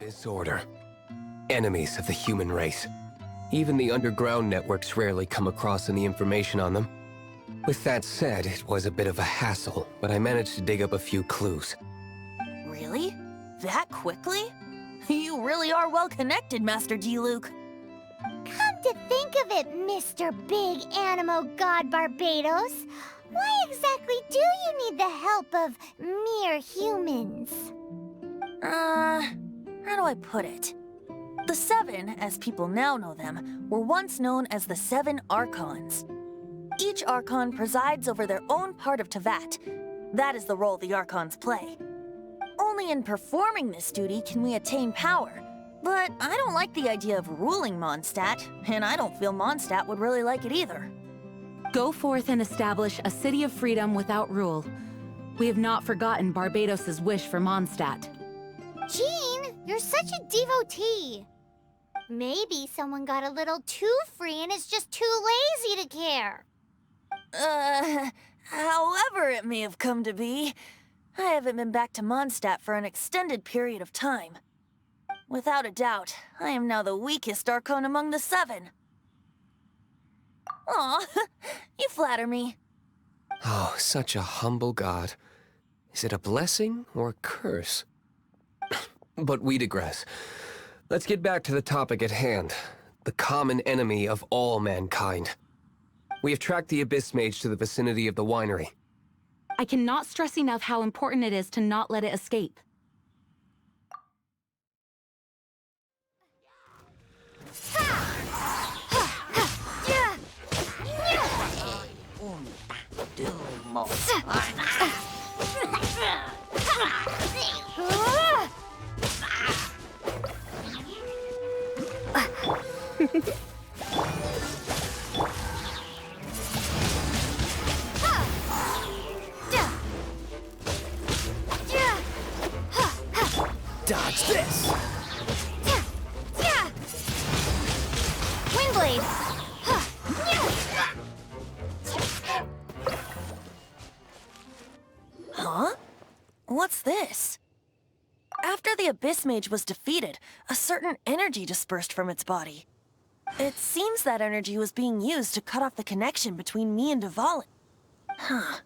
Abyss Order. Enemies of the human race. Even the underground networks rarely come across any information on them. With that said, it was a bit of a hassle, but I managed to dig up a few clues. Really? That quickly? You really are well connected, Master D-Luke. Come to think of it, Mr. Big Animo God Barbados, why exactly do you need the help of mere humans? How do I put it? The Seven, as people now know them, were once known as the Seven Archons. Each Archon presides over their own part of Teyvat. That is the role the Archons play. Only in performing this duty can we attain power. But I don't like the idea of ruling Mondstadt, and I don't feel Mondstadt would really like it either. Go forth and establish a city of freedom without rule. We have not forgotten Barbados' wish for Mondstadt. Jean, you're such a devotee. Maybe someone got a little too free and is just too lazy to care. However it may have come to be, I haven't been back to Mondstadt for an extended period of time. Without a doubt, I am now the weakest Archon among the Seven. Aw, you flatter me. Oh, such a humble god. Is it a blessing or a curse? But we digress. Let's get back to the topic at hand. The common enemy of all mankind. We have tracked the Abyss Mage to the vicinity of the winery. I cannot stress enough how important it is to not let it escape. Dodge this! Windblade! Huh? What's this? After the Abyss Mage was defeated, a certain energy dispersed from its body. It seems that energy was being used to cut off the connection between me and Dvalin. Huh.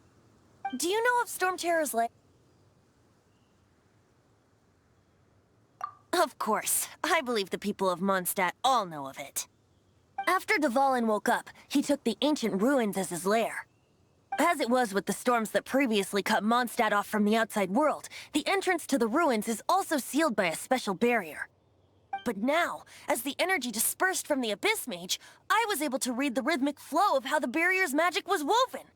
Do you know of Storm Terror's lair? Of course. I believe the people of Mondstadt all know of it. After Dvalin woke up, he took the ancient ruins as his lair. As it was with the storms that previously cut Mondstadt off from the outside world, the entrance to the ruins is also sealed by a special barrier. But now, as the energy dispersed from the Abyss Mage, I was able to read the rhythmic flow of how the barrier's magic was woven.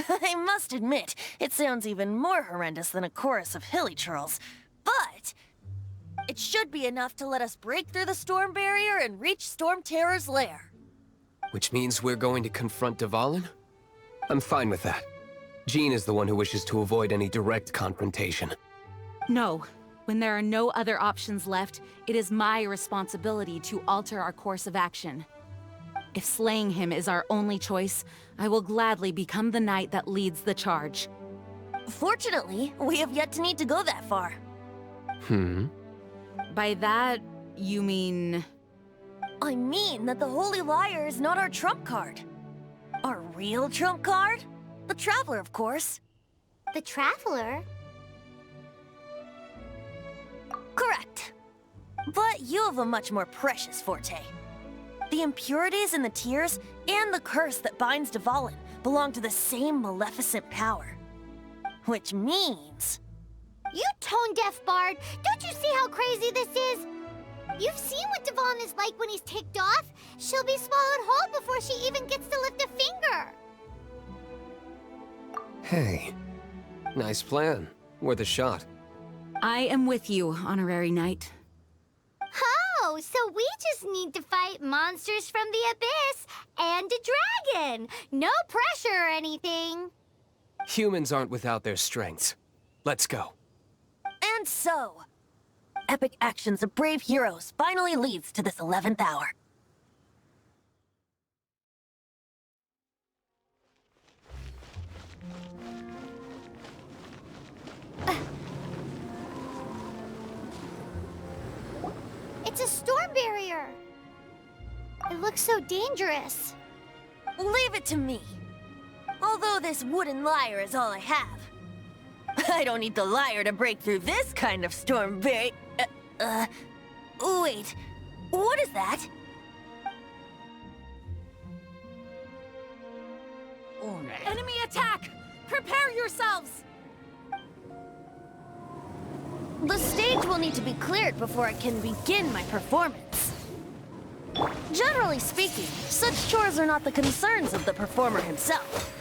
I must admit, it sounds even more horrendous than a chorus of hilly churls, but it should be enough to let us break through the storm barrier and reach Storm Terror's lair. Which means we're going to confront Dvalin? I'm fine with that. Jean is the one who wishes to avoid any direct confrontation. No. When there are no other options left, it is my responsibility to alter our course of action. If slaying him is our only choice, I will gladly become the knight that leads the charge. Fortunately, we have yet to need to go that far. By that, you mean... I mean that the Holy Liar is not our trump card. Our real trump card? The Traveler, of course. The Traveler? Correct. But you have a much more precious forte. The impurities in the tears and the curse that binds Dvalin belong to the same maleficent power. Which means... You tone-deaf bard! Don't you see how crazy this is? You've seen what Dvalin is like when he's ticked off. She'll be swallowed whole before she even gets to lift a finger. Hey, nice plan. Worth a shot. I am with you, Honorary Knight. Oh, so we just need to fight monsters from the Abyss and a dragon. No pressure or anything. Humans aren't without their strengths. Let's go. And so, epic actions of brave heroes finally leads to this 11th hour. barrier. It looks so dangerous. Leave it to me. Although this wooden lyre is all I have. I don't need the lyre to break through this kind of storm barrier. Wait. What is that? Enemy attack! Prepare yourselves! The stage will need to be cleared before I can begin my performance. Generally speaking, such chores are not the concerns of the performer himself.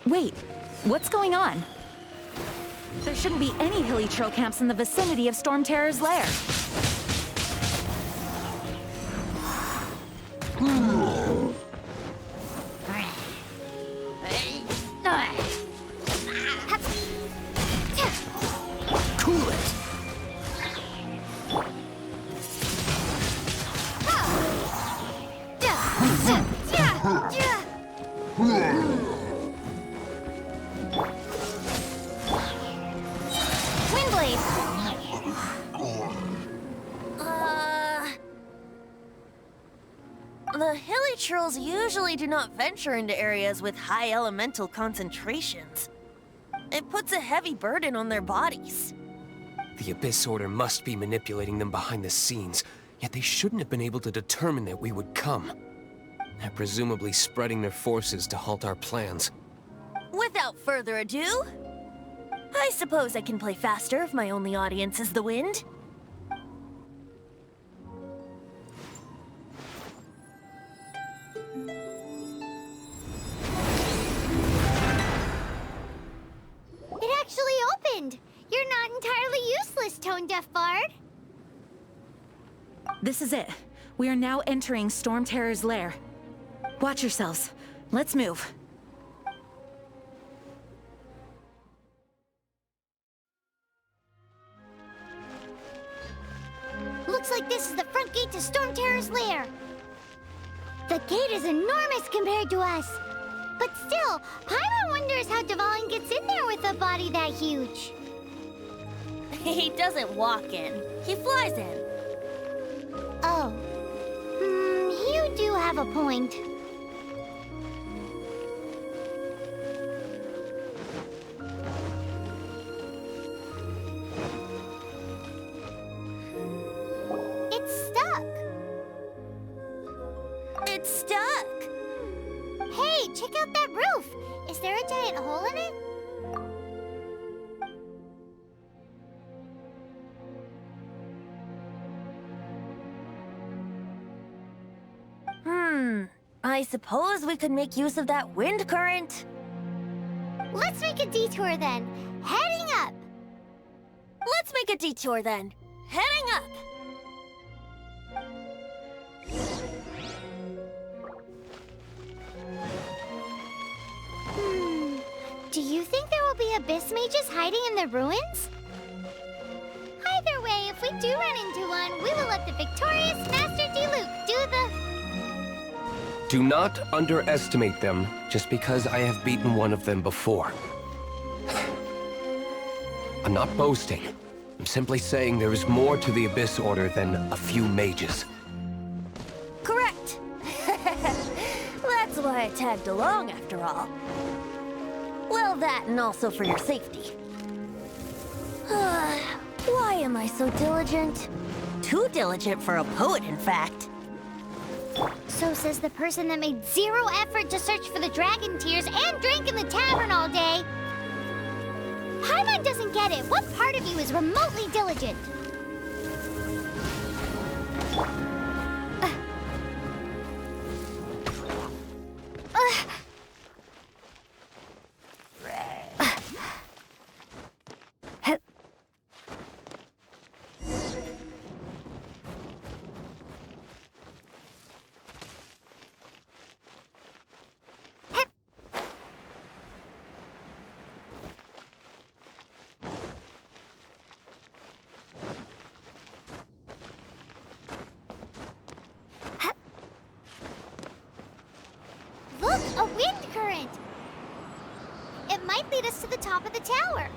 Wait, what's going on? There shouldn't be any hilly trail camps in the vicinity of Storm Terror's lair. Cool it! Windblade! The hilly trolls usually do not venture into areas with high elemental concentrations. It puts a heavy burden on their bodies. The Abyss Order must be manipulating them behind the scenes, yet they shouldn't have been able to determine that we would come. They're presumably spreading their forces to halt our plans. Without further ado, I suppose I can play faster if my only audience is the wind. It actually opened! You're not entirely useless, Tone Deaf Bard. This is it. We are now entering Storm Terror's lair. Watch yourselves. Let's move. Looks like this is the front gate to Storm Terror's lair. The gate is enormous compared to us. But still, Paimon wonders how Dvalin gets in there with a body that huge. He doesn't walk in, he flies in. Oh. You do have a point. It's stuck. It's stuck. Hey, check out that roof. Is there a giant hole in it? I suppose we could make use of that wind current. Let's make a detour then. Heading up. Let's make a detour then. Heading up. Do you think there will be abyss mages hiding in the ruins? Either way, if we do run into one, we will let the victorious Master Diluc do the... Do not underestimate them just because I have beaten one of them before. I'm not boasting. I'm simply saying there is more to the Abyss Order than a few mages. Correct. That's why I tagged along after all. Well, that and also for your safety. Why am I so diligent? Too diligent for a poet, in fact. So says the person that made zero effort to search for the dragon tears and drank in the tavern all day. Paimon doesn't get it. What part of you is remotely diligent? Look, a wind current. It might lead us to the top of the tower.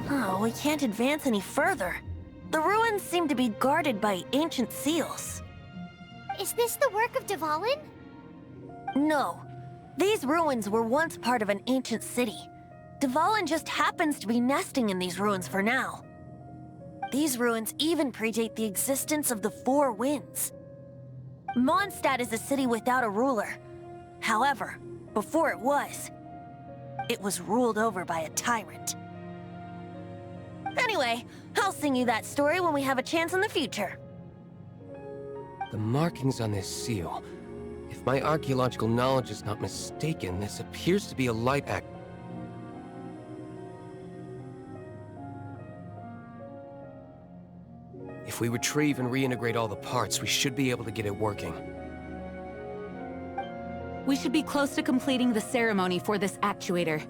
Oh, we can't advance any further. The ruins seem to be guarded by ancient seals. Is this the work of Dvalin? No. These ruins were once part of an ancient city. Dvalin just happens to be nesting in these ruins for now. These ruins even predate the existence of the Four Winds. Mondstadt is a city without a ruler. However, before it was ruled over by a tyrant. Anyway, I'll sing you that story when we have a chance in the future. The markings on this seal. If my archaeological knowledge is not mistaken, this appears to be a light act. If we retrieve and reintegrate all the parts, we should be able to get it working. We should be close to completing the ceremony for this actuator.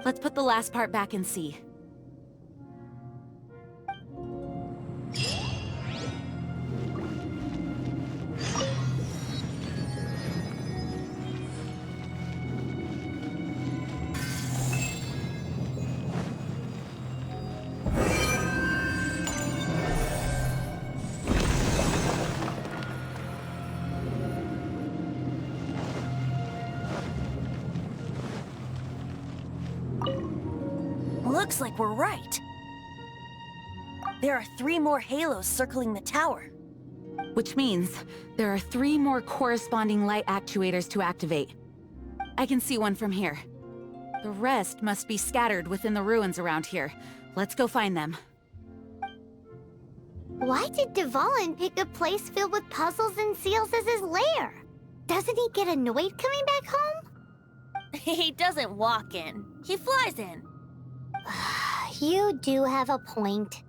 Let's put the last part back and see. Looks like we're right. There are 3 more halos circling the tower. Which means there are 3 more corresponding light actuators to activate. I can see one from here. The rest must be scattered within the ruins around here. Let's go find them. Why did Dvalin pick a place filled with puzzles and seals as his lair? Doesn't he get annoyed coming back home? He doesn't walk in. He flies in. You do have a point.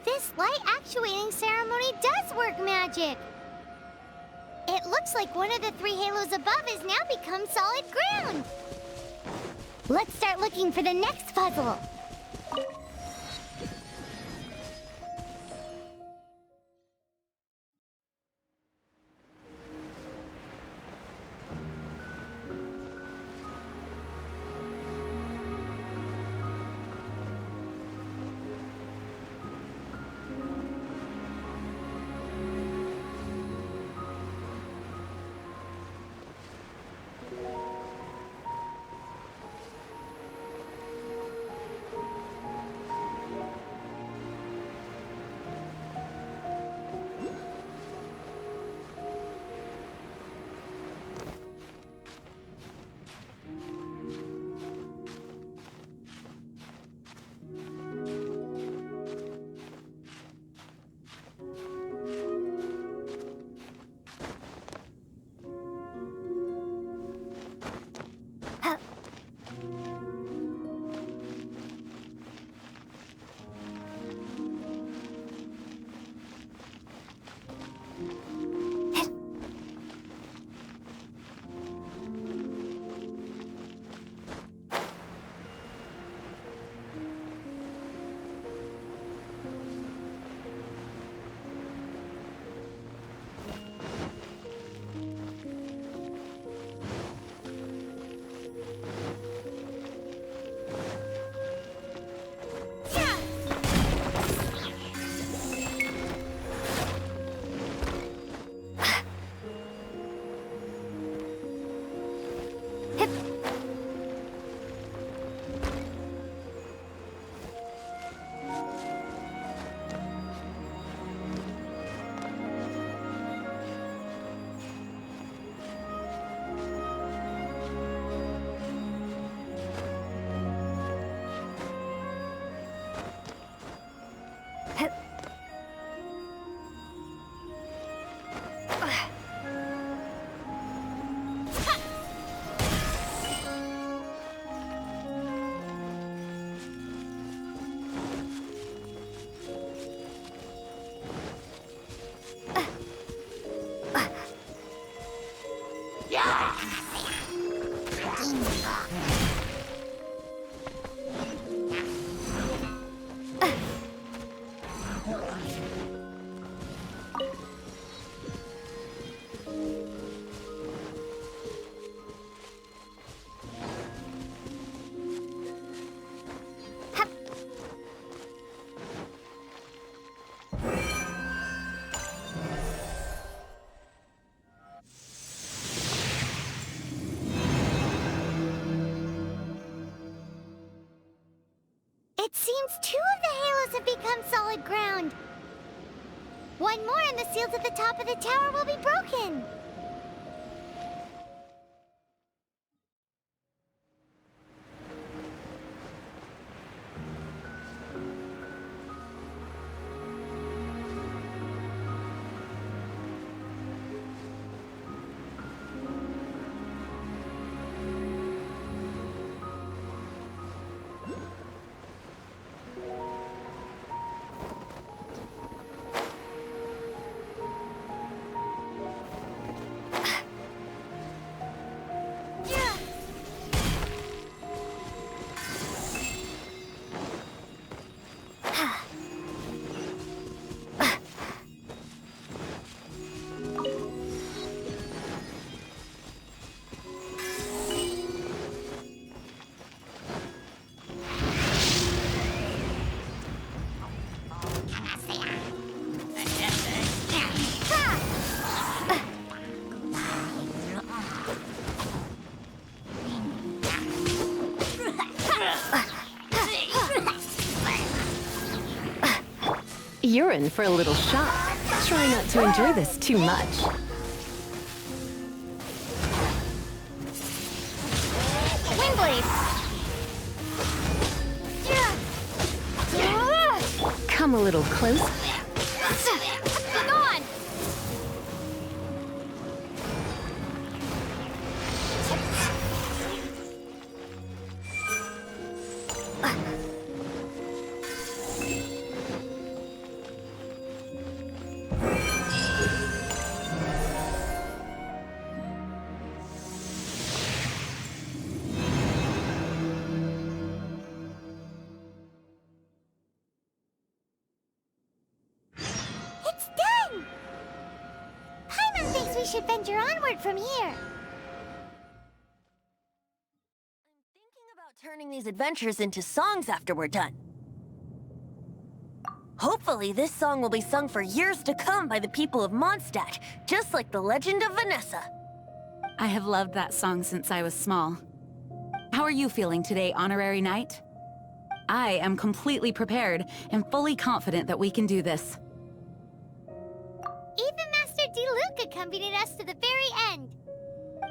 This light actuating ceremony does work magic! It looks like one of the 3 halos above has now become solid ground! Let's start looking for the next puzzle! It seems 2 of the halos have become solid ground. One more and the seals at the top of the tower will be broken. You're in for a little shock. Try not to enjoy this too much. Windblade! Come a little closer. Hang on! It's done! Paimon thinks we should venture onward from here. I'm thinking about turning these adventures into songs after we're done. Hopefully, this song will be sung for years to come by the people of Mondstadt, just like the legend of Vanessa. I have loved that song since I was small. How are you feeling today, Honorary Knight? I am completely prepared and fully confident that we can do this. Even Master D-Luke accompanied us to the very end,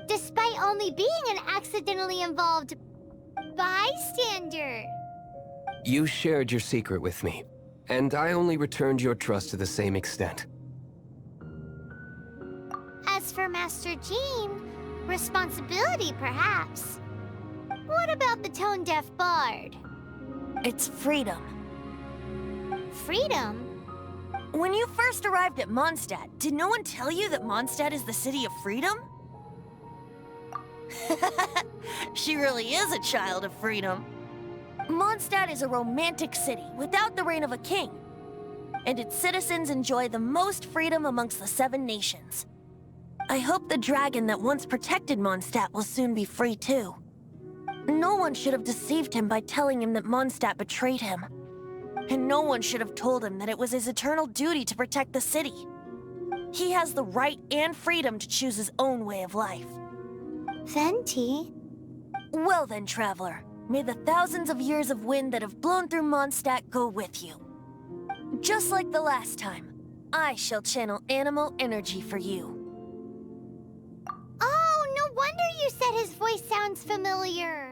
despite only being an accidentally involved bystander. You shared your secret with me, and I only returned your trust to the same extent. As for Master Jean, responsibility perhaps. What about the tone-deaf bard? It's freedom. Freedom? When you first arrived at Mondstadt, did no one tell you that Mondstadt is the city of freedom? She really is a child of freedom. Mondstadt is a romantic city without the reign of a king, and its citizens enjoy the most freedom amongst the 7 nations. I hope the dragon that once protected Mondstadt will soon be free too. No one should have deceived him by telling him that Mondstadt betrayed him. And no one should have told him that it was his eternal duty to protect the city. He has the right and freedom to choose his own way of life. Venti? Well then, traveler, may the thousands of years of wind that have blown through Mondstadt go with you. Just like the last time, I shall channel animal energy for you. Oh, no wonder you said his voice sounds familiar.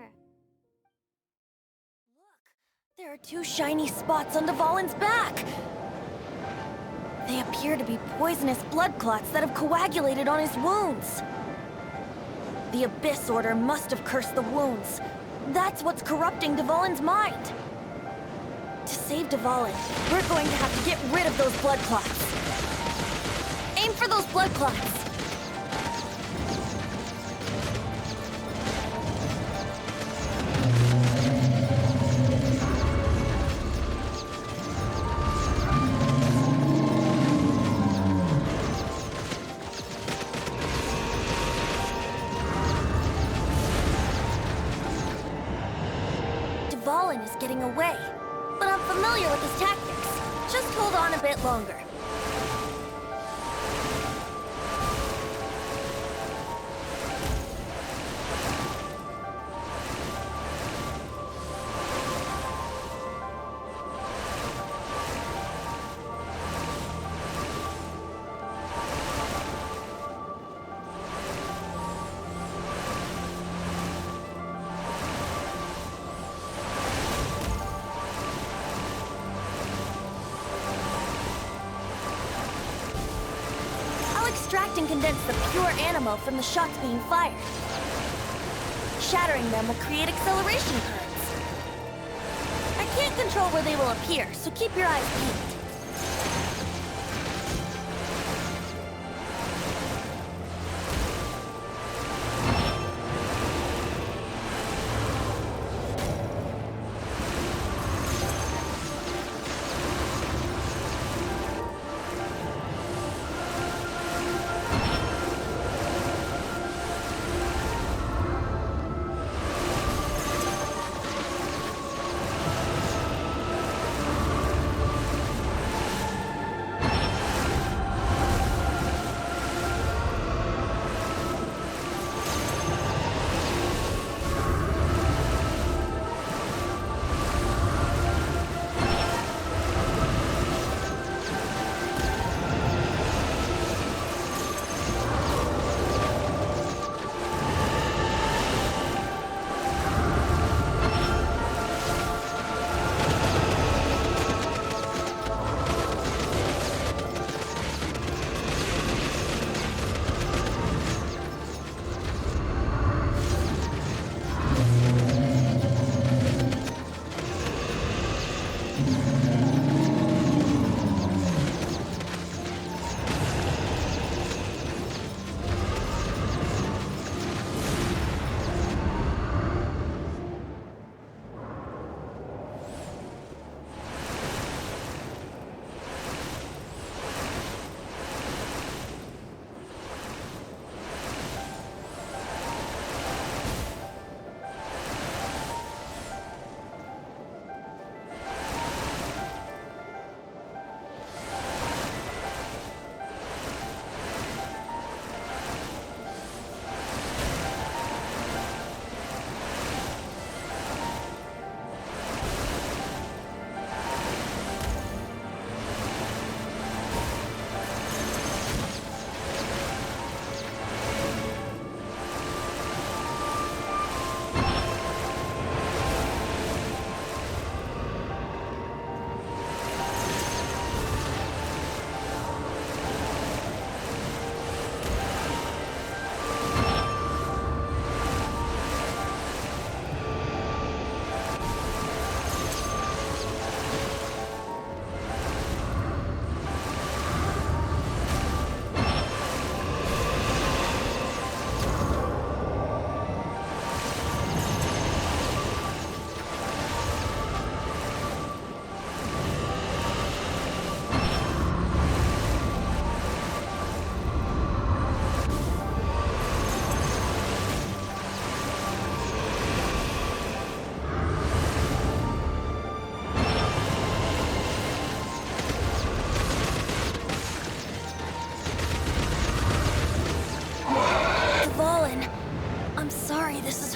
There are 2 shiny spots on Dvalin's back. They appear to be poisonous blood clots that have coagulated on his wounds. The Abyss Order must have cursed the wounds. That's what's corrupting Dvalin's mind. To save Dvalin, we're going to have to get rid of those blood clots. Aim for those blood clots. Dvalin is getting away, but I'm familiar with his tactics. Just hold on a bit longer. Extract and condense the pure animo from the shots being fired. Shattering them will create acceleration currents. I can't control where they will appear, so keep your eyes peeled.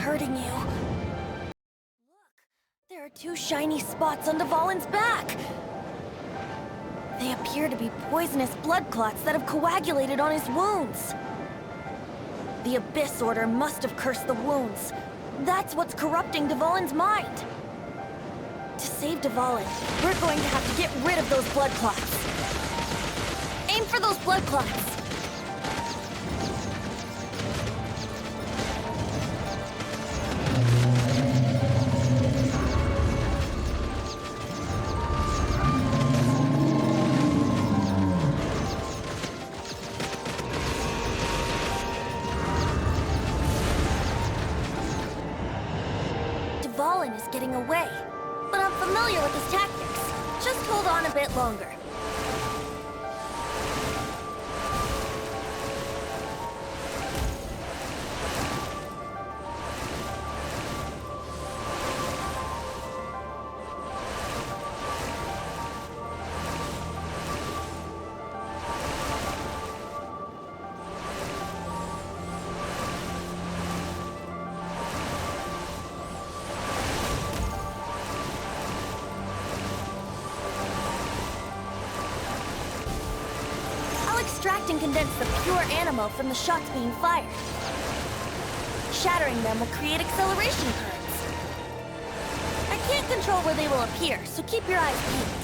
hurting you. Look, there are two shiny spots on Dvalin's back. They appear to be poisonous blood clots that have coagulated on his wounds. The Abyss Order must have cursed the wounds. That's what's corrupting Dvalin's mind. To save Dvalin, we're going to have to get rid of those blood clots. Aim for those blood clots. Dvalin is getting away, but I'm familiar with his tactics. Just hold on a bit longer. can condense the pure animo from the shots being fired. Shattering them will create acceleration currents. I can't control where they will appear, so keep your eyes peeled.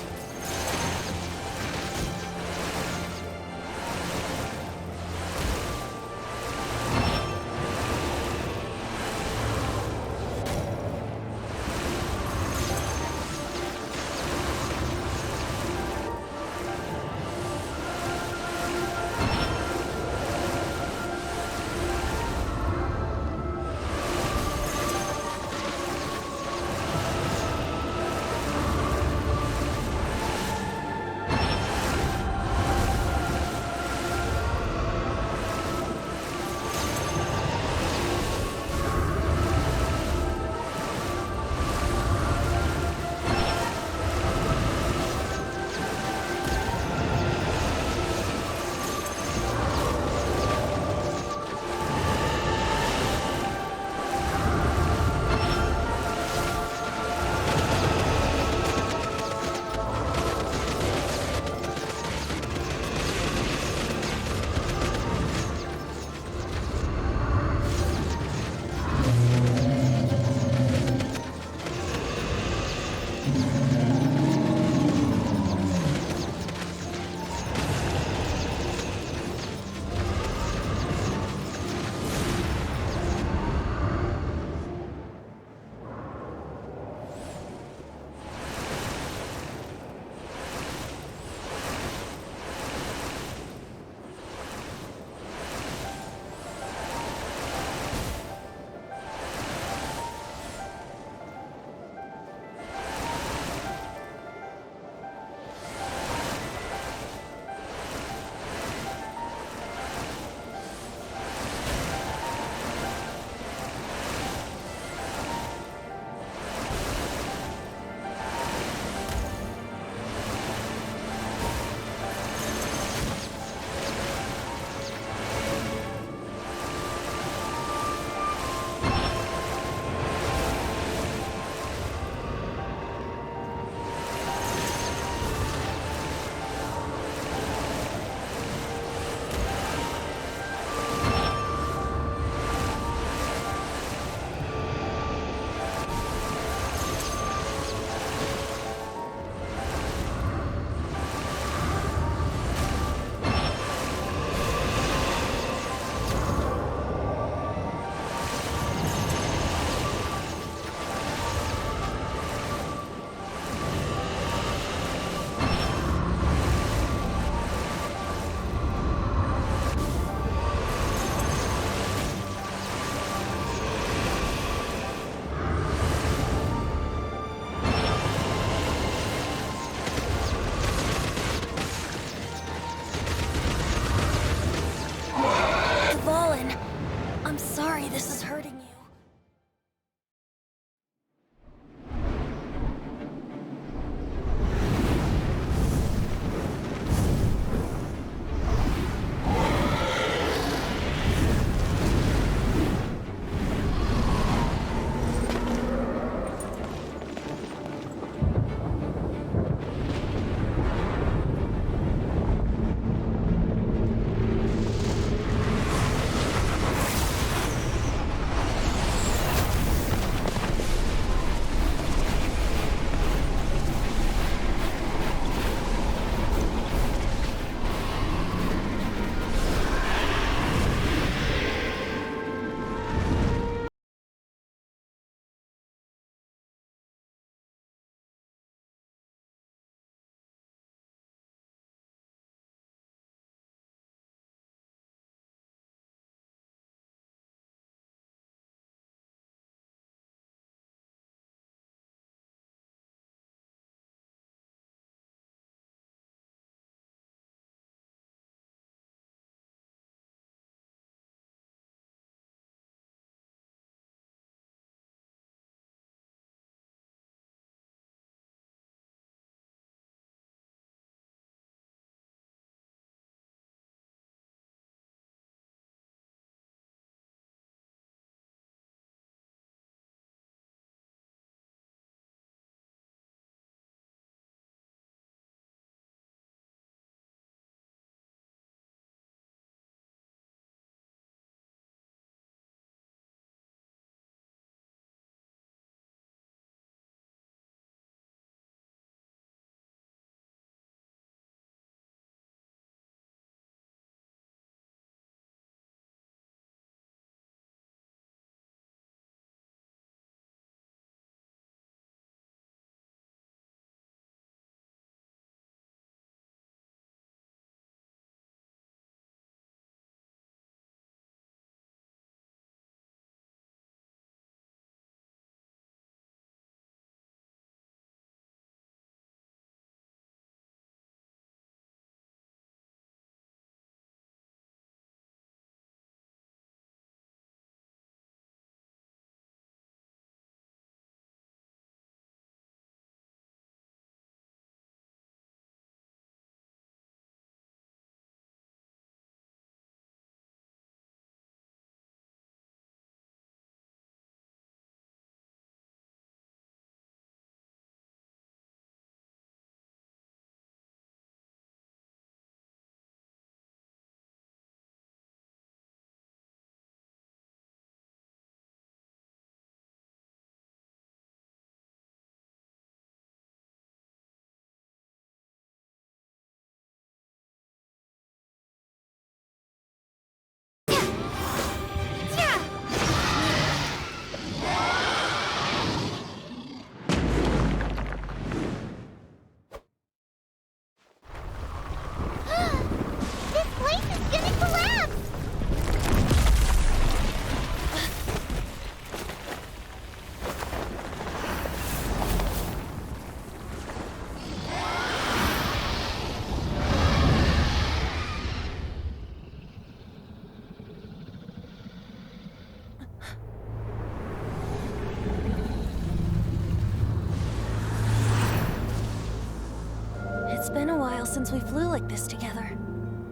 while since we flew like this together.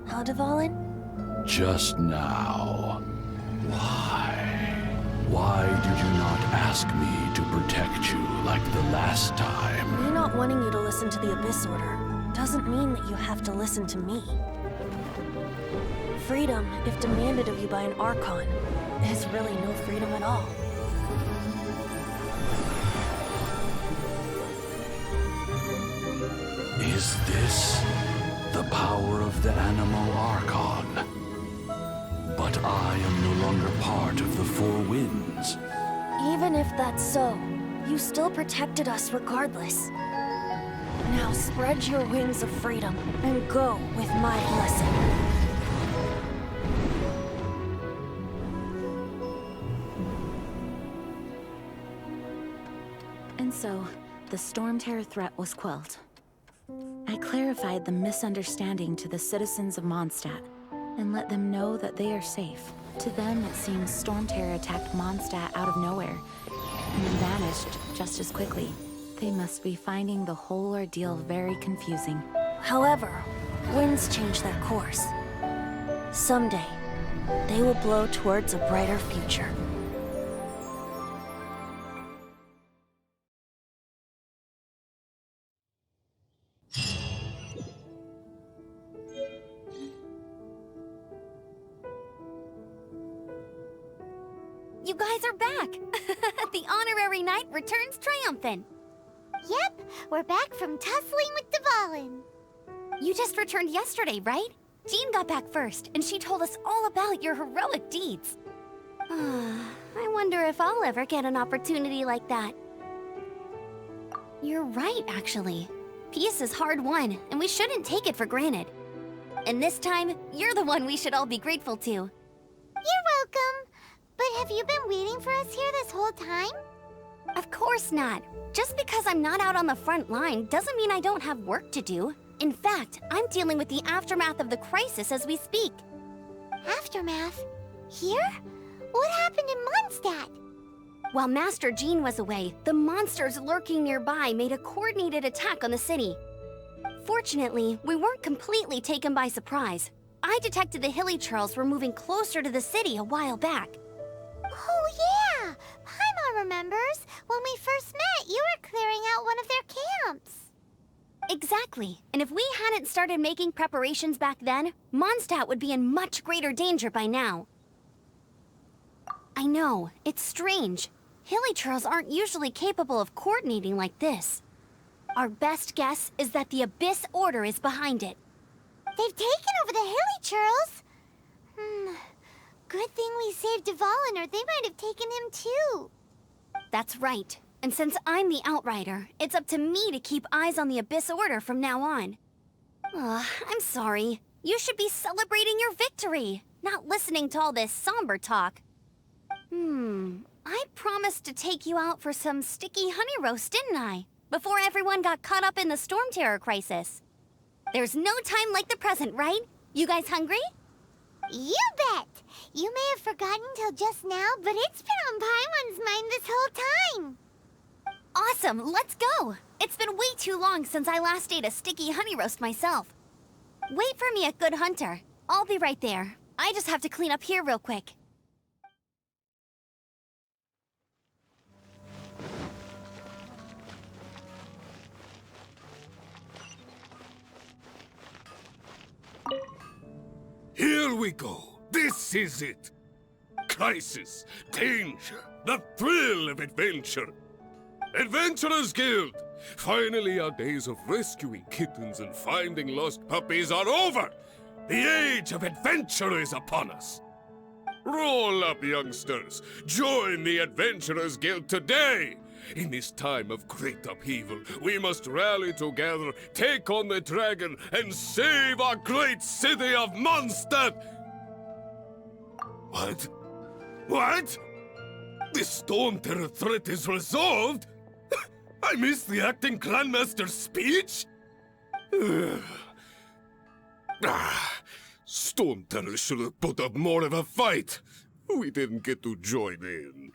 Huh, Dvalin? Just now. Why? Why did you not ask me to protect you like the last time? Me not wanting you to listen to the Abyss Order doesn't mean that you have to listen to me. Freedom, if demanded of you by an Archon, is really no freedom at all. Is this the power of the Animal Archon? But I am no longer part of the Four Winds. Even if that's so, you still protected us regardless. Now spread your wings of freedom and go with my blessing. And so, the Storm Terror threat was quelled. I clarified the misunderstanding to the citizens of Mondstadt, and let them know that they are safe. To them, it seems Storm Terror attacked Mondstadt out of nowhere, and then vanished just as quickly. They must be finding the whole ordeal very confusing. However, winds change their course. Someday, they will blow towards a brighter future. You guys are back! The honorary knight returns triumphant. Yep, we're back from tussling with Dvalin. You just returned yesterday, right? Jean got back first, and she told us all about your heroic deeds. I wonder if I'll ever get an opportunity like that. You're right, actually. Peace is hard won, and we shouldn't take it for granted. And this time, you're the one we should all be grateful to. You're welcome. But have you been waiting for us here this whole time? Of course not. Just because I'm not out on the front line doesn't mean I don't have work to do. In fact, I'm dealing with the aftermath of the crisis as we speak. Aftermath? Here? What happened in Mondstadt? While Master Jean was away, the monsters lurking nearby made a coordinated attack on the city. Fortunately, we weren't completely taken by surprise. I detected the Hilly Churls were moving closer to the city a while back. Oh yeah! Paimon remembers. When we first met, you were clearing out one of their camps. Exactly. And if we hadn't started making preparations back then, Mondstadt would be in much greater danger by now. I know, it's strange. Hilly Churls aren't usually capable of coordinating like this. Our best guess is that the Abyss Order is behind it. They've taken over the Hilly Churls? Good thing we saved Dvalin, or they might have taken him too. That's right. And since I'm the Outrider, it's up to me to keep eyes on the Abyss Order from now on. I'm sorry. You should be celebrating your victory, not listening to all this somber talk. I promised to take you out for some sticky honey roast, didn't I? Before everyone got caught up in the Storm Terror crisis. There's no time like the present, right? You guys hungry? You bet! You may have forgotten till just now, but it's been on Paimon's mind this whole time. Awesome, let's go! It's been way too long since I last ate a sticky honey roast myself. Wait for me at Good Hunter. I'll be right there. I just have to clean up here real quick. Here we go. This is it. Crisis, danger, the thrill of adventure. Adventurers Guild! Finally, our days of rescuing kittens and finding lost puppies are over! The age of adventure is upon us! Roll up, youngsters! Join the Adventurers Guild today! In this time of great upheaval, we must rally together, take on the dragon, and save our great city of Mondstadt! What? What? The Storm Terror threat is resolved? I missed the acting clanmaster's speech? Storm Terror should have put up more of a fight. We didn't get to join in.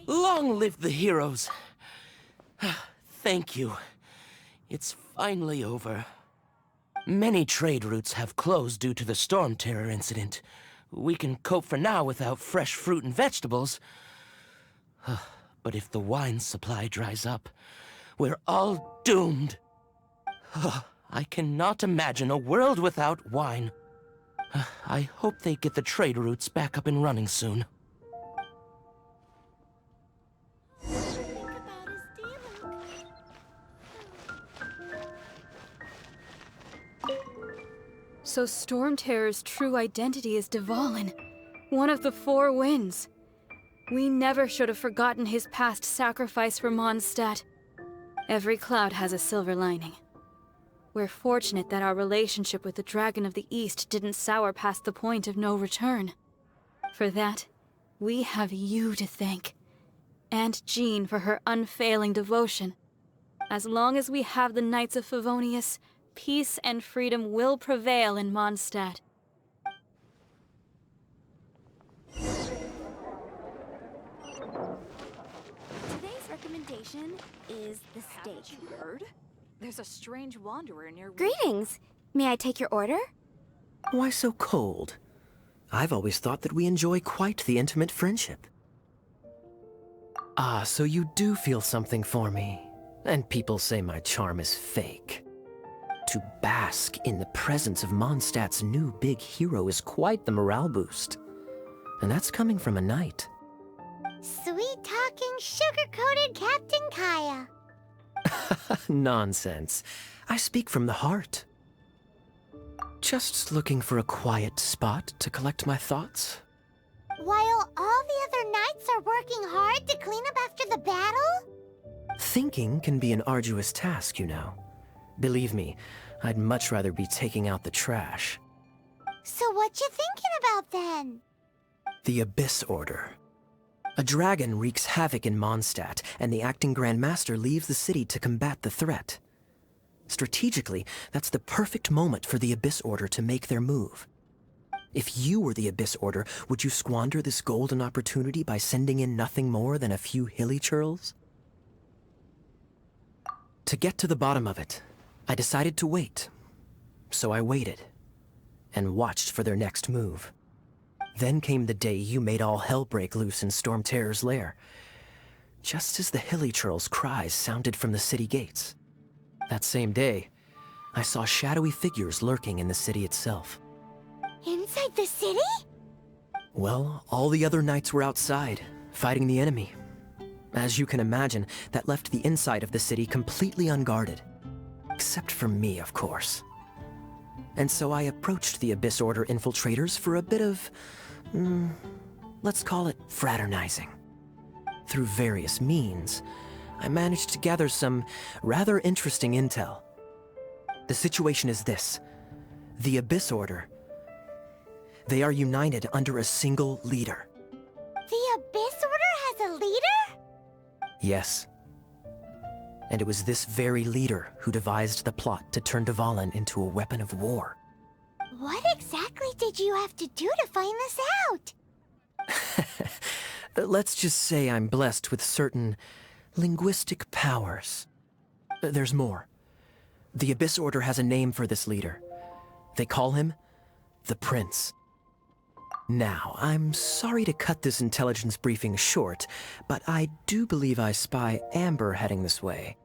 Long live the heroes. Thank you. It's finally over. Many trade routes have closed due to the Storm Terror incident. We can cope for now without fresh fruit and vegetables. But if the wine supply dries up, we're all doomed. I cannot imagine a world without wine. I hope they get the trade routes back up and running soon. So Storm Terror's true identity is Dvalin, one of the Four Winds. We never should have forgotten his past sacrifice for Mondstadt. Every cloud has a silver lining. We're fortunate that our relationship with the Dragon of the East didn't sour past the point of no return. For that, we have you to thank. And Jean for her unfailing devotion. As long as we have the Knights of Favonius, peace and freedom will prevail in Mondstadt. Today's recommendation is the steak. Haven't you heard? There's a strange wanderer near... Greetings! May I take your order? Why so cold? I've always thought that we enjoy quite the intimate friendship. Ah, so you do feel something for me. And people say my charm is fake. To bask in the presence of Mondstadt's new big hero is quite the morale boost. And that's coming from a knight. Sweet-talking, sugar-coated Captain Kaya. Nonsense. I speak from the heart. Just looking for a quiet spot to collect my thoughts. While all the other knights are working hard to clean up after the battle? Thinking can be an arduous task, you know. Believe me, I'd much rather be taking out the trash. So what you thinking about then? The Abyss Order. A dragon wreaks havoc in Mondstadt, and the acting Grand Master leaves the city to combat the threat. Strategically, that's the perfect moment for the Abyss Order to make their move. If you were the Abyss Order, would you squander this golden opportunity by sending in nothing more than a few hilly churls? To get to the bottom of it, I decided to wait. So I waited, and watched for their next move. Then came the day you made all hell break loose in Storm Terror's lair, just as the hilly churls' cries sounded from the city gates. That same day, I saw shadowy figures lurking in the city itself. Inside the city? Well, all the other knights were outside, fighting the enemy. As you can imagine, that left the inside of the city completely unguarded. Except for me, of course. And so I approached the Abyss Order infiltrators for a bit of, let's call it fraternizing. Through various means, I managed to gather some rather interesting intel. The situation is this. The Abyss Order, they are united under a single leader. The Abyss Order has a leader? Yes. And it was this very leader who devised the plot to turn Dvalin into a weapon of war. What exactly did you have to do to find this out? Let's just say I'm blessed with certain linguistic powers. There's more. The Abyss Order has a name for this leader. They call him the Prince. Now, I'm sorry to cut this intelligence briefing short, but I do believe I spy Amber heading this way.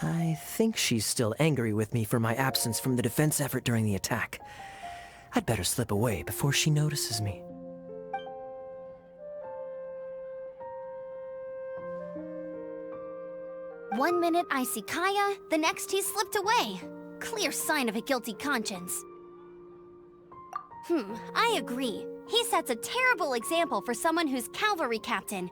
I think she's still angry with me for my absence from the defense effort during the attack. I'd better slip away before she notices me. One minute I see Kaya, the next he slipped away. Clear sign of a guilty conscience. I agree. He sets a terrible example for someone who's cavalry captain.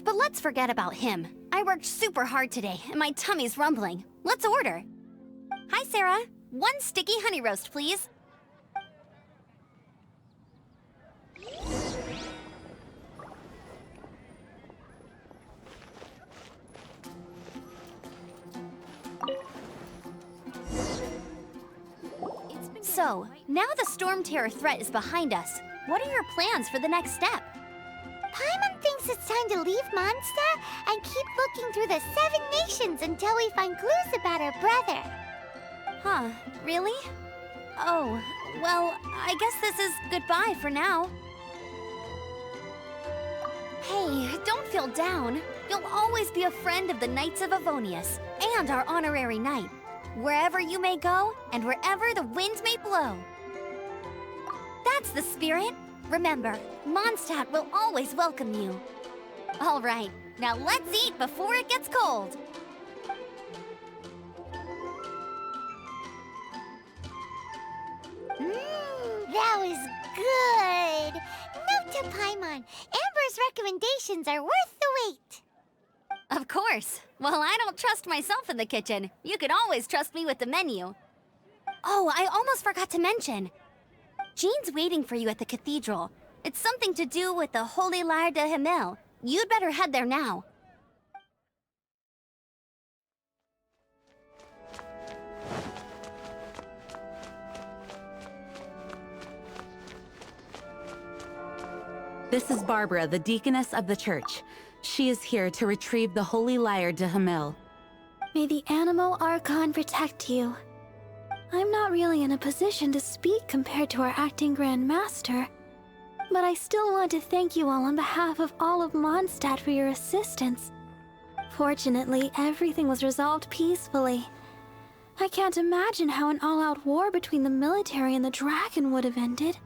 But let's forget about him. I worked super hard today, and my tummy's rumbling. Let's order. Hi, Sarah. 1 sticky honey roast, please. So, now the Storm Terror threat is behind us. What are your plans for the next step? Paimon thinks guess it's time to leave Mondstadt and keep looking through the 7 nations until we find clues about our brother. Huh, really? Oh, well, I guess this is goodbye for now. Hey, don't feel down. You'll always be a friend of the Knights of Avonius, and our honorary knight. Wherever you may go, and wherever the wind may blow. That's the spirit. Remember, Mondstadt will always welcome you. All right, now let's eat before it gets cold. That was good. Note to Paimon, Amber's recommendations are worth the wait. Of course. Well, I don't trust myself in the kitchen. You can always trust me with the menu. Oh, I almost forgot to mention. Jean's waiting for you at the cathedral. It's something to do with the Holy Lyre de Himmel. You'd better head there now. This is Barbara, the deaconess of the church. She is here to retrieve the Holy Lyre de Himmel. May the animal Archon protect you. I'm not really in a position to speak compared to our acting Grand Master, but I still want to thank you all on behalf of all of Mondstadt for your assistance. Fortunately, everything was resolved peacefully. I can't imagine how an all-out war between the military and the dragon would have ended.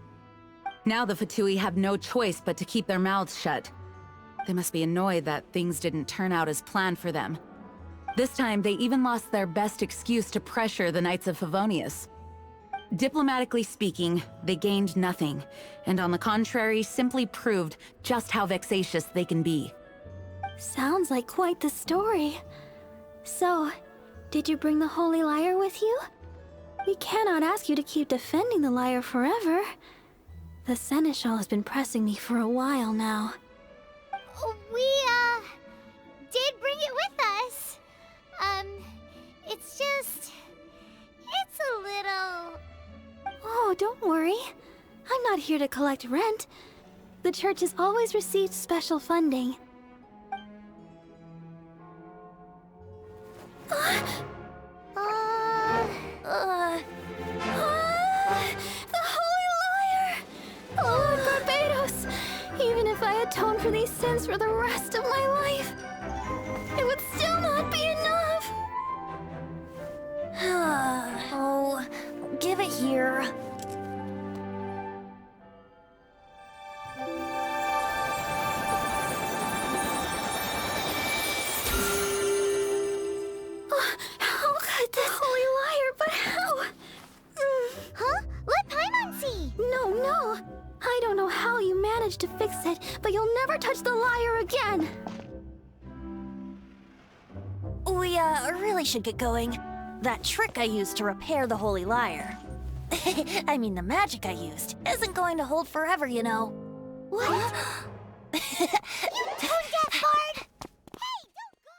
Now the Fatui have no choice but to keep their mouths shut. They must be annoyed that things didn't turn out as planned for them. This time, they even lost their best excuse to pressure the Knights of Favonius. Diplomatically speaking, they gained nothing, and on the contrary, simply proved just how vexatious they can be. Sounds like quite the story. So, did you bring the Holy Lyre with you? We cannot ask you to keep defending the lyre forever. The Seneschal has been pressing me for a while now. We, did bring it with us. It's just... it's a little... Oh, don't worry. I'm not here to collect rent. The church has always received special funding. The Holy Lyre! Lord Barbados! Even if I atone for these sins for the rest of my life, it would still not be enough! Oh, give it here. How could the Holy Lyre, but how? Huh? Let Paimon see! No. I don't know how you managed to fix it, but you'll never touch the lyre again! We, really should get going. That trick I used to repair the Holy Lyre. I mean, the magic I used isn't going to hold forever, you know. What? You tone-deaf bard! Hey, don't go!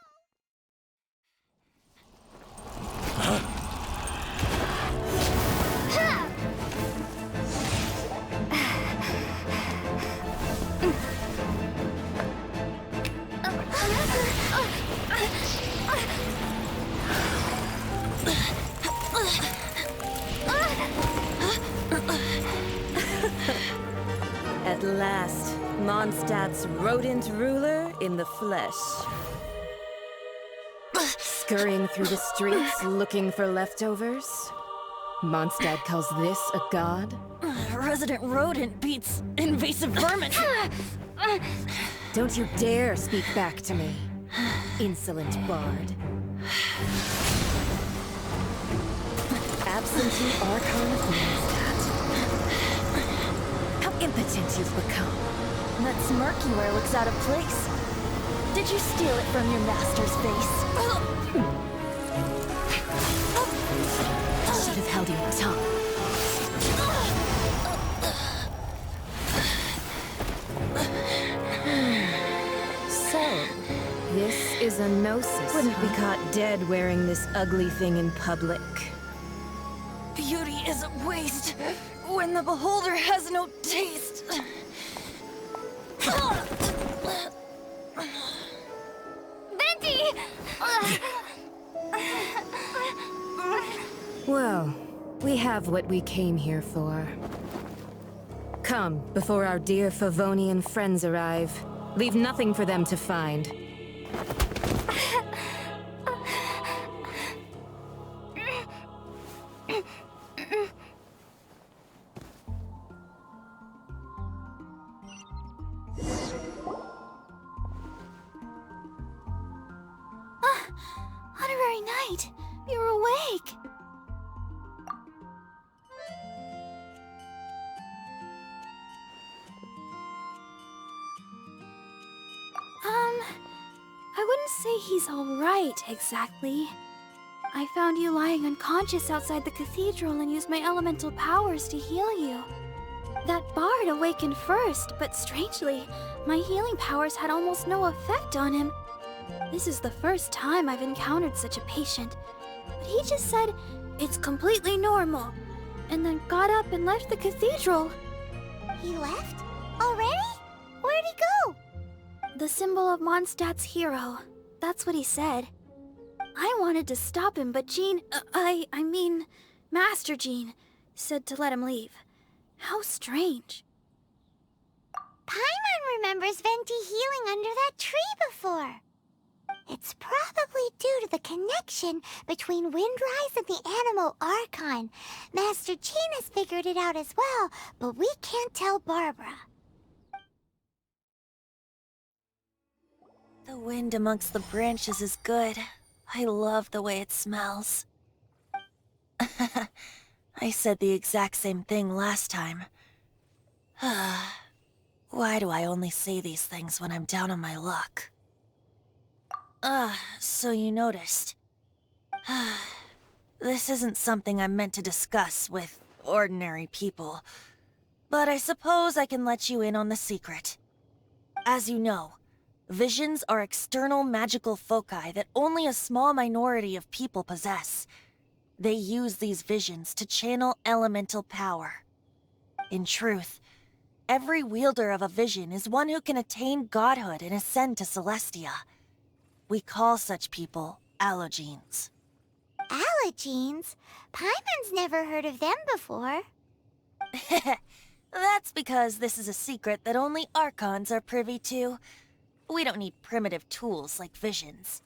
At last, Mondstadt's rodent ruler in the flesh. Scurrying through the streets looking for leftovers? Mondstadt calls this a god? Resident rodent beats invasive vermin. Don't you dare speak back to me, insolent bard. Absentee Archon of Mondstadt. How impotent you've become. That smirk you wear looks out of place. Did you steal it from your master's face? Should have held your tongue. So, this is a gnosis. Wouldn't be caught dead wearing this ugly thing in public. Beauty is a waste when the beholder has no taste. Well, we have what we came here for. Come, before our dear Favonian friends arrive. Leave nothing for them to find. Honorary Knight, you're awake. I wouldn't say he's alright, exactly. I found you lying unconscious outside the cathedral and used my elemental powers to heal you. That bard awakened first, but strangely, my healing powers had almost no effect on him. This is the first time I've encountered such a patient, but he just said, "It's completely normal," and then got up and left the cathedral. He left? Already? Where'd he go? The symbol of Mondstadt's hero. That's what he said. I wanted to stop him, but Jean, I mean, Master Jean, said to let him leave. How strange. Paimon remembers Venti healing under that tree before. It's probably due to the connection between Windrise and the animal Archon. Master Jean has figured it out as well, but we can't tell Barbara. The wind amongst the branches is good. I love the way it smells. I said the exact same thing last time. Why do I only say these things when I'm down on my luck? So you noticed. This isn't something I'm meant to discuss with ordinary people, but I suppose I can let you in on the secret. As you know, visions are external magical foci that only a small minority of people possess. They use these visions to channel elemental power. In truth, every wielder of a vision is one who can attain godhood and ascend to Celestia. We call such people allogenes. Allogenes? Paimon's never heard of them before. That's because this is a secret that only Archons are privy to. We don't need primitive tools like visions.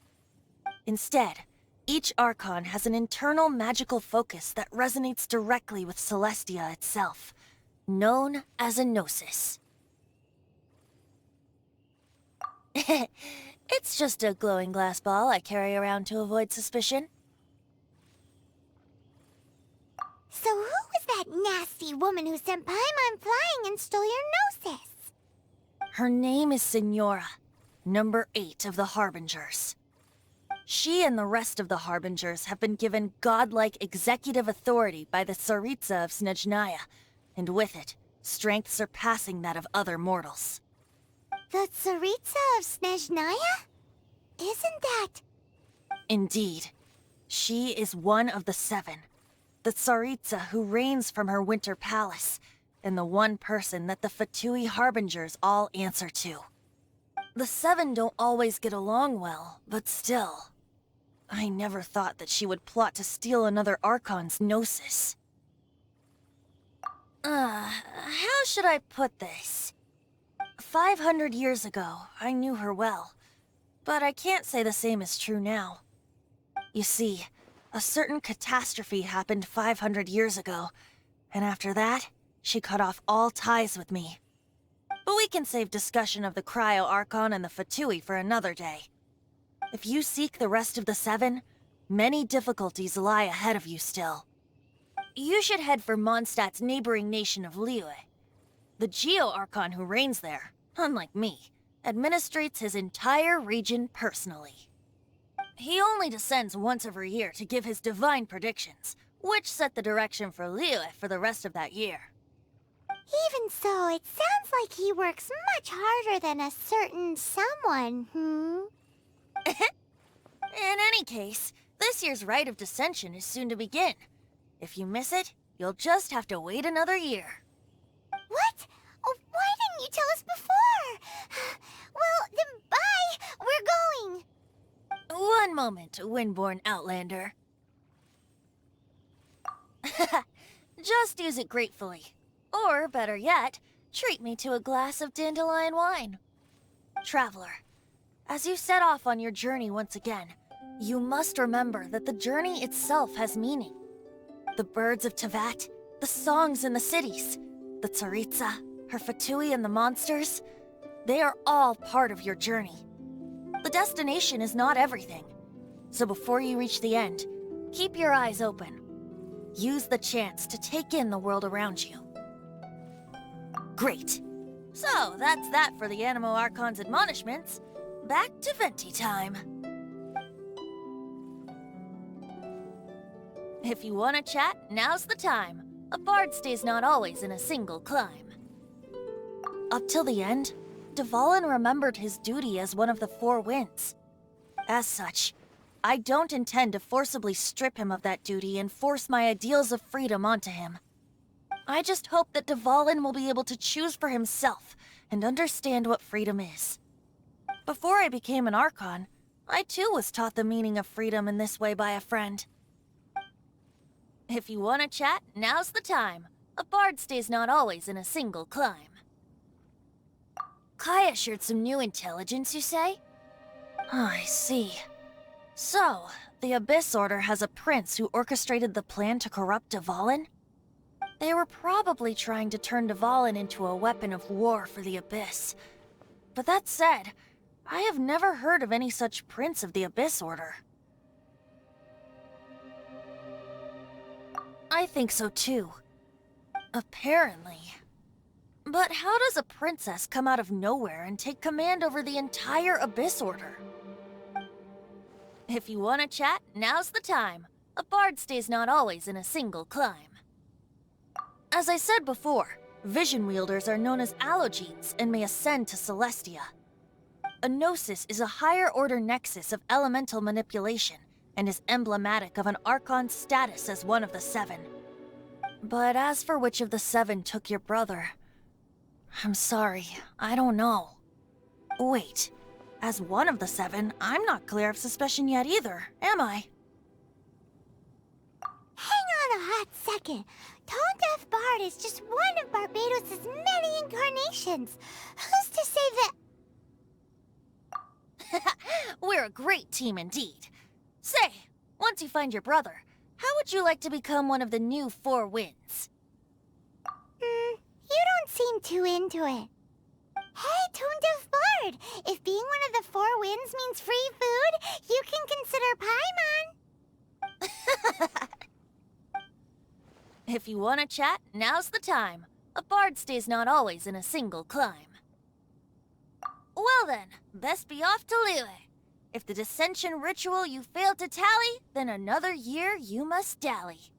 Instead, each Archon has an internal magical focus that resonates directly with Celestia itself, known as a gnosis. It's just a glowing glass ball I carry around to avoid suspicion. So who was that nasty woman who sent Paimon flying and stole your gnosis? Her name is Signora, number 8 of the Harbingers. She and the rest of the Harbingers have been given godlike executive authority by the Tsaritsa of Snezhnaya, and with it, strength surpassing that of other mortals. The Tsaritsa of Snezhnaya? Isn't that... Indeed. She is one of the 7, the Tsaritsa who reigns from her winter palace, and the one person that the Fatui Harbingers all answer to. The 7 don't always get along well, but still. I never thought that she would plot to steal another Archon's gnosis. How should I put this? 500 years ago, I knew her well, but I can't say the same is true now. You see, a certain catastrophe happened 500 years ago, and after that, she cut off all ties with me. But we can save discussion of the Cryo Archon and the Fatui for another day. If you seek the rest of the 7, many difficulties lie ahead of you still. You should head for Mondstadt's neighboring nation of Liyue. The Geo-Archon who reigns there, unlike me, administrates his entire region personally. He only descends once every year to give his divine predictions, which set the direction for Liyue for the rest of that year. Even so, it sounds like he works much harder than a certain someone, In any case, this year's Rite of Descension is soon to begin. If you miss it, you'll just have to wait another year. What? Oh, why didn't you tell us before? Well, then bye! We're going! One moment, Windborn Outlander. Just use it gratefully. Or, better yet, treat me to a glass of dandelion wine. Traveler, as you set off on your journey once again, you must remember that the journey itself has meaning. The birds of Tevat, the songs in the cities, the Tsaritsa, her Fatui and the monsters, they are all part of your journey. The destination is not everything. So before you reach the end, keep your eyes open. Use the chance to take in the world around you. Great. So, that's that for the Animo Archon's admonishments. Back to Venti time. If you want to chat, now's the time. A bard stays not always in a single climb. Up till the end, Dvalin remembered his duty as one of the Four Winds. As such, I don't intend to forcibly strip him of that duty and force my ideals of freedom onto him. I just hope that Dvalin will be able to choose for himself and understand what freedom is. Before I became an Archon, I too was taught the meaning of freedom in this way by a friend. If you want to chat, now's the time. A bard stays not always in a single climb. Kaya shared some new intelligence, you say? Oh, I see. So, the Abyss Order has a prince who orchestrated the plan to corrupt Dvalin? They were probably trying to turn Dvalin into a weapon of war for the Abyss. But that said, I have never heard of any such prince of the Abyss Order. I think so too. Apparently. But how does a princess come out of nowhere and take command over the entire Abyss Order? If you want to chat, now's the time. A bard stays not always in a single climb. As I said before, vision wielders are known as allogenes and may ascend to Celestia. A gnosis is a higher-order nexus of elemental manipulation and is emblematic of an Archon's status as one of the Seven. But as for which of the Seven took your brother, I'm sorry, I don't know. Wait, as one of the Seven, I'm not clear of suspicion yet either, am I? Hang on a hot second. Tone Deaf Bard is just one of Barbados' many incarnations. Who's to say that... We're a great team indeed. Say, once you find your brother, how would you like to become one of the new Four Winds? You don't seem too into it. Hey, Tone Deaf Bard! If being one of the Four Winds means free food, you can consider Paimon. If you want to chat, now's the time. A bard stays not always in a single climb. Well then, best be off to Liyue. If the dissension ritual you failed to tally, then another year you must dally.